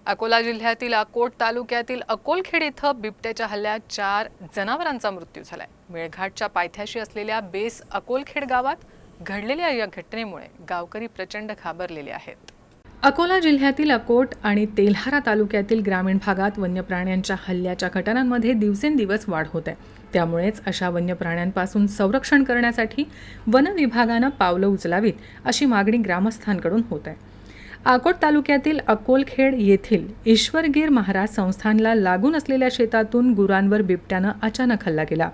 अकोला जिल्ह्यातील अकोट तालुक्यातील अकोलखेड इथं बिबट्याच्या हल्ल्यात 4 जनावरांचा मृत्यू झालाय। मेळघाटच्या पायथ्याशी असलेल्या बेस अकोलखेड गावात घडलेल्या या घटनेमुळे गावकरी प्रचंड घाबरलेले आहेत। अकोला जिल्ह्यातील अकोट आणि तेल्हारा तालुक्यातील ग्रामीण भागात वन्य प्राण्यांच्या हल्ल्याच्या घटनांमध्ये दिवसेंदिवस वाढ होत आहे। त्यामुळेच अशा वन्य प्राण्यांपासून संरक्षण करण्यासाठी वन विभागानं पावलं उचलावीत अशी मागणी ग्रामस्थांकडून होत आहे। अकोट तालुक्यातील अकोलखेड येथील ईश्वरगीर महाराज संस्थानला लागून असलेल्या शेतातून गुरांवर बिबट्यानं अचानक हल्ला केला।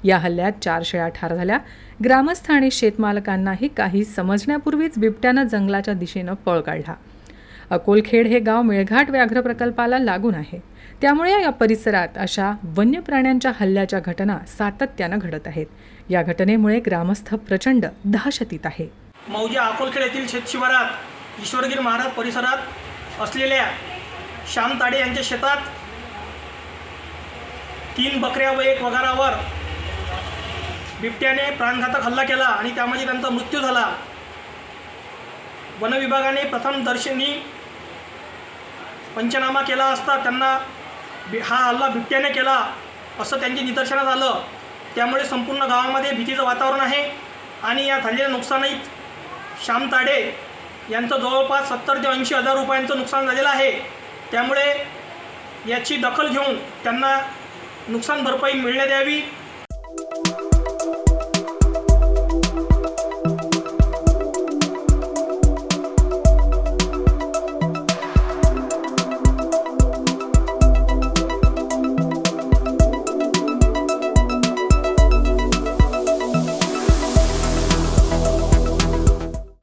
या हल्ल्यात 4 शेळ्या ठार झाल्या। ग्रामस्थ आणि शेतमालकांनाही काही समजण्यापूर्वीच बिबट्यानं जंगलाच्या दिशेनं पळ काढला। अकोलखेड हे गाव मेळघाट व्याघ्र प्रकल्पाला लागून आहे, त्यामुळे या परिसरात अशा वन्य प्राण्यांच्या हल्ल्याच्या घटना सातत्यानं घडत आहेत। या घटनेमुळे ग्रामस्थ प्रचंड दहशतीत आहे। मौजा अकोलखेड येथील शेतशिवारात ईश्वरगीर महाराज परिसरात असलेल्या श्याम ताडे यांच्या शेतात 3 बकऱ्या व 1 वगारावर बिबट्याने प्राणघातक हल्ला केला आणि त्यामध्ये त्यांचा मृत्यू झाला। वन विभागाने प्रथमदर्शनी पंचनामा केला असता त्यांना हा हल्ला बिबट्याने केला असं त्यांच्या निदर्शनास आलं। त्यामुळे संपूर्ण गावामध्ये भीतीचं वातावरण आहे आणि या झालेल्या नुकसानीत श्याम ताडे यांचं जवळपास 70 ते 80 हजार रुपयांचं नुकसान झालेलं आहे। त्यामुळे याची दखल घेऊन त्यांना नुकसान भरपाई मिळण्यात यावी